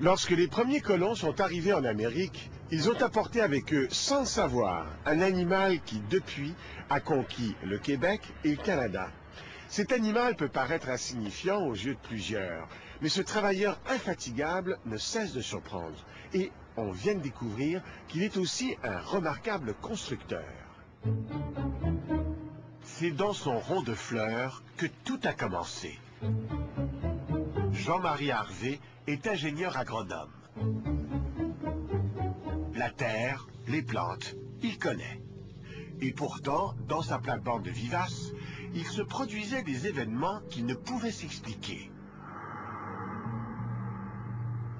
Lorsque les premiers colons sont arrivés en Amérique, ils ont apporté avec eux, sans le savoir, un animal qui, depuis, a conquis le Québec et le Canada. Cet animal peut paraître insignifiant aux yeux de plusieurs, mais ce travailleur infatigable ne cesse de surprendre. Et on vient de découvrir qu'il est aussi un remarquable constructeur. C'est dans son rond de fleurs que tout a commencé. Jean-Marie Harvey est ingénieur agronome. La terre, les plantes, il connaît. Et pourtant, dans sa plate-bande vivace, il se produisait des événements qui ne pouvaient s'expliquer.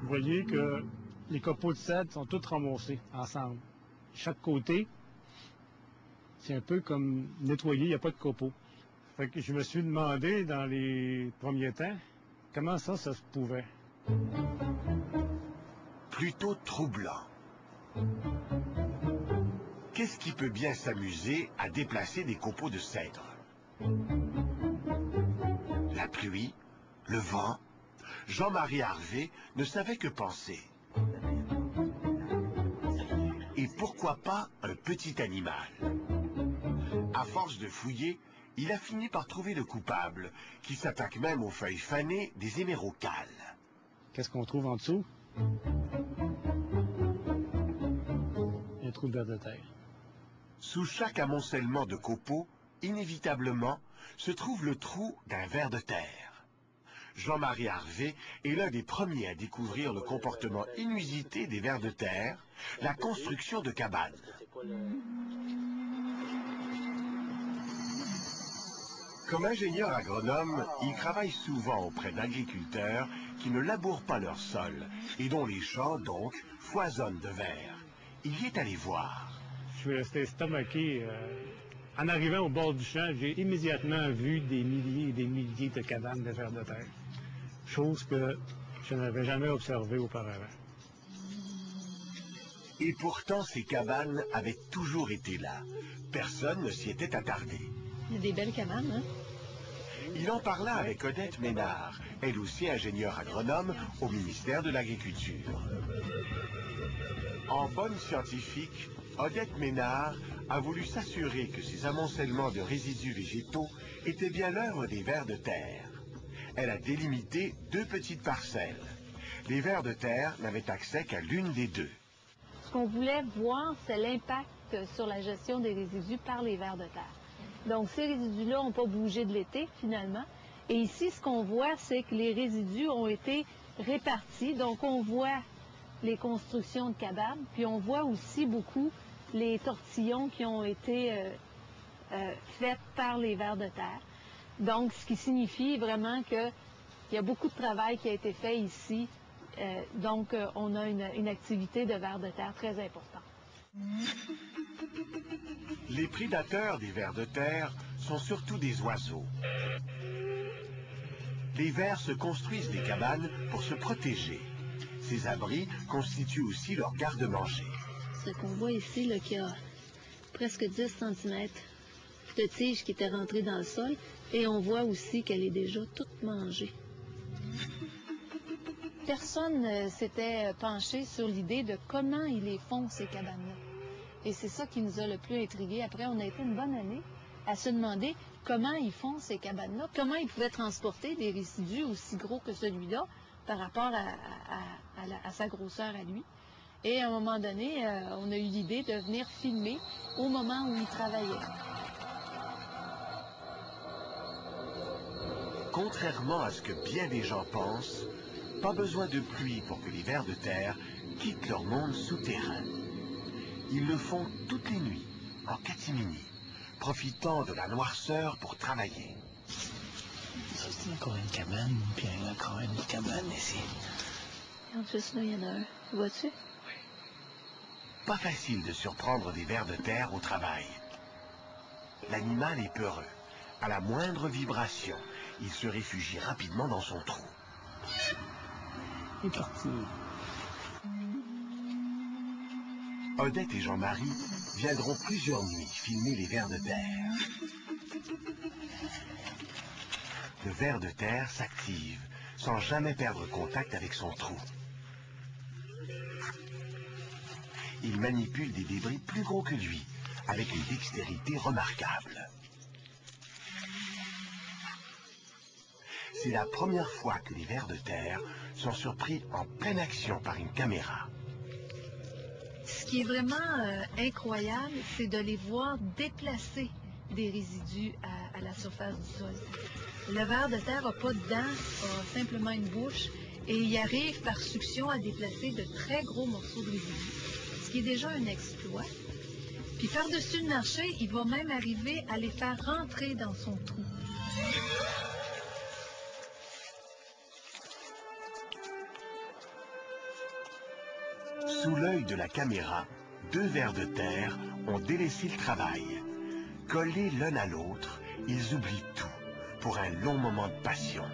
Vous voyez que les copeaux de cèdre sont tous ramassés ensemble. Chaque côté, c'est un peu comme nettoyer, il n'y a pas de copeaux. Fait que je me suis demandé dans les premiers temps, comment ça se pouvait. Plutôt troublant. Qu'est-ce qui peut bien s'amuser à déplacer des copeaux de cèdre? La pluie, le vent, Jean-Marie Harvey ne savait que penser. Et pourquoi pas un petit animal? À force de fouiller, il a fini par trouver le coupable, qui s'attaque même aux feuilles fanées des hémérocales. Qu'est-ce qu'on trouve en dessous? Un trou de ver de terre. Sous chaque amoncellement de copeaux, inévitablement, se trouve le trou d'un ver de terre. Jean-Marie Harvey est l'un des premiers à découvrir le comportement inusité des vers de terre, la construction de cabanes. Comme ingénieur agronome, il travaille souvent auprès d'agriculteurs qui ne labourent pas leur sol et dont les champs, donc, foisonnent de vers. Il y est allé voir. Je suis resté estomaqué. En arrivant au bord du champ, j'ai immédiatement vu des milliers et des milliers de cabanes de vers de terre. Chose que je n'avais jamais observée auparavant. Et pourtant, ces cabanes avaient toujours été là. Personne ne s'y était attardé. Il y a des belles cabanes, hein? Il en parla avec Odette Ménard, elle aussi ingénieure agronome au ministère de l'Agriculture. En bonne scientifique, Odette Ménard a voulu s'assurer que ces amoncellements de résidus végétaux étaient bien l'œuvre des vers de terre. Elle a délimité 2 petites parcelles. Les vers de terre n'avaient accès qu'à l'une des 2. Ce qu'on voulait voir, c'est l'impact sur la gestion des résidus par les vers de terre. Donc, ces résidus-là n'ont pas bougé de l'été, finalement. Et ici, ce qu'on voit, c'est que les résidus ont été répartis. Donc, on voit les constructions de cabanes, puis on voit aussi beaucoup les tortillons qui ont été faits par les vers de terre. Donc, ce qui signifie vraiment qu'il y a beaucoup de travail qui a été fait ici. Donc, on a une activité de vers de terre très importante. Les prédateurs des vers de terre sont surtout des oiseaux. Les vers se construisent des cabanes pour se protéger. Ces abris constituent aussi leur garde-manger. Ce qu'on voit ici, là, qu'il y a presque 10 cm de tige qui était rentrée dans le sol, et on voit aussi qu'elle est déjà toute mangée. Personne ne s'était penché sur l'idée de comment ils les font, ces cabanes-là. Et c'est ça qui nous a le plus intrigués. Après, on a été une bonne année à se demander comment ils font ces cabanes-là, comment ils pouvaient transporter des résidus aussi gros que celui-là par rapport à sa grosseur à lui. Et à un moment donné, on a eu l'idée de venir filmer au moment où ils travaillaient. Contrairement à ce que bien des gens pensent, pas besoin de pluie pour que les vers de terre quittent leur monde souterrain. Ils le font toutes les nuits, en catimini, profitant de la noirceur pour travailler. Ça, c'est encore une cabane, puis il y a encore une cabane ici. Regarde, juste là, il y en a un. Vois-tu? Oui. Pas facile de surprendre des vers de terre au travail. L'animal est peureux. À la moindre vibration, il se réfugie rapidement dans son trou. Il est parti. Odette et Jean-Marie viendront plusieurs nuits filmer les vers de terre. Le ver de terre s'active sans jamais perdre contact avec son trou. il manipule des débris plus gros que lui, avec une dextérité remarquable. C'est la première fois que les vers de terre sont surpris en pleine action par une caméra. Ce qui est vraiment incroyable, c'est de les voir déplacer des résidus à la surface du sol. Le ver de terre n'a pas de dents, a simplement une bouche, et il arrive par succion à déplacer de très gros morceaux de résidus, ce qui est déjà un exploit. Puis par-dessus le marché, il va même arriver à les faire rentrer dans son trou. Sous l'œil de la caméra, 2 vers de terre ont délaissé le travail. Collés l'un à l'autre, ils oublient tout pour un long moment de passion.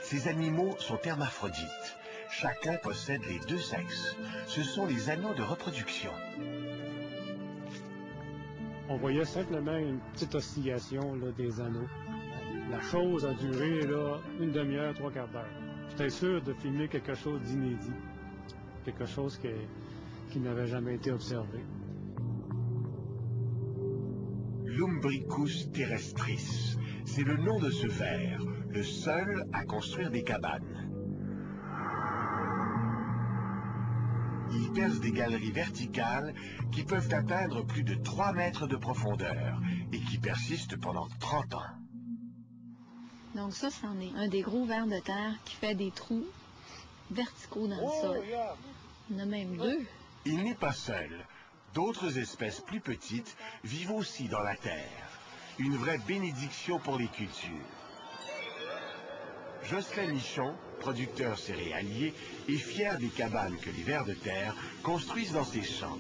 Ces animaux sont hermaphrodites. Chacun possède les 2 sexes. Ce sont les anneaux de reproduction. On voyait simplement une petite oscillation là, des anneaux. La chose a duré là, une demi-heure, 3/4 d'heure. J'étais sûr de filmer quelque chose d'inédit, quelque chose qui n'avait jamais été observé. Lumbricus terrestris, c'est le nom de ce ver, le seul à construire des cabanes. Il perce des galeries verticales qui peuvent atteindre plus de 3 mètres de profondeur et qui persistent pendant 30 ans. Donc ça, c'en est un des gros vers de terre qui fait des trous verticaux dans le sol. Il y en a même 2. Il n'est pas seul. D'autres espèces plus petites vivent aussi dans la terre. Une vraie bénédiction pour les cultures. Jocelyn Michon, producteur céréalier, est fier des cabanes que les vers de terre construisent dans ses champs.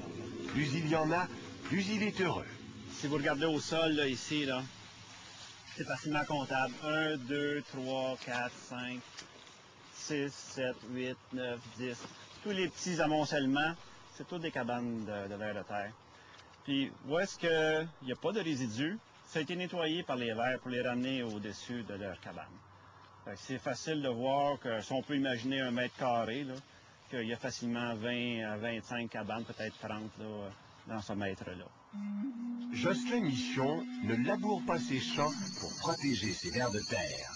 Plus il y en a, plus il est heureux. Si vous regardez au sol, là, ici, là, c'est facilement comptable. 1, 2, 3, 4, 5, 6, 7, 8, 9, 10. Tous les petits amoncellements, c'est tous des cabanes de vers de terre. Puis, où est-ce qu'il n'y a pas de résidus, ça a été nettoyé par les vers pour les ramener au-dessus de leur cabane. C'est facile de voir que si on peut imaginer 1 mètre carré, là, qu'il y a facilement 20 à 25 cabanes, peut-être 30 là, dans ce mètre-là. Jocelyn Michon ne laboure pas ses champs pour protéger ses vers de terre.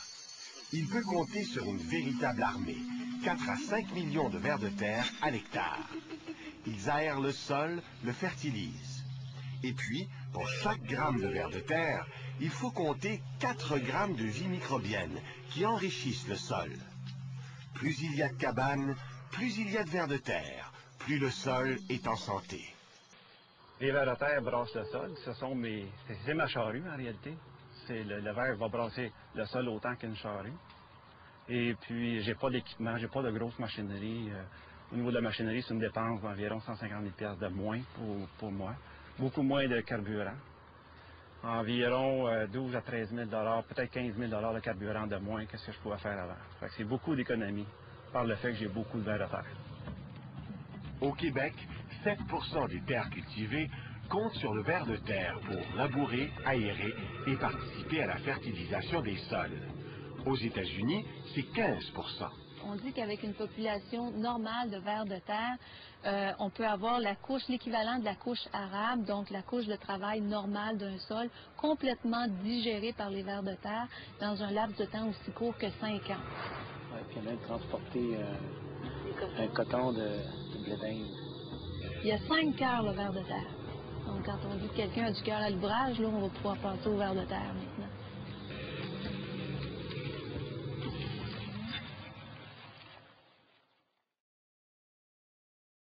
Il peut compter sur une véritable armée, 4 à 5 millions de vers de terre à l'hectare. Ils aèrent le sol, le fertilisent. Et puis, pour chaque gramme de vers de terre, il faut compter 4 grammes de vie microbienne qui enrichissent le sol. Plus il y a de cabanes, plus il y a de vers de terre, plus le sol est en santé. Les vers de terre brassent le sol. C'est ma charrue, en réalité. Le ver va brasser le sol autant qu'une charrue. Et puis, j'ai pas d'équipement, j'ai pas de grosse machinerie. Au niveau de la machinerie, c'est une dépense d'environ 150 000 $ de moins pour moi. Beaucoup moins de carburant. Environ 12 à 13 000 $, peut-être 15 000 $ de carburant de moins que ce que je pouvais faire avant. Fait que c'est beaucoup d'économies par le fait que j'ai beaucoup de vers de terre. Au Québec, 7% des terres cultivées comptent sur le ver de terre pour labourer, aérer et participer à la fertilisation des sols. Aux États-Unis, c'est 15%. On dit qu'avec une population normale de vers de terre, on peut avoir l'équivalent de la couche arable, donc la couche de travail normale d'un sol, complètement digérée par les vers de terre dans un laps de temps aussi court que 5 ans. Oui, puis même transporter un coton de blé d'Inde. Il y a 5 cœurs le ver de terre. Donc quand on dit que quelqu'un a du cœur à l'ouvrage, là, on va pouvoir passer au ver de terre. Mais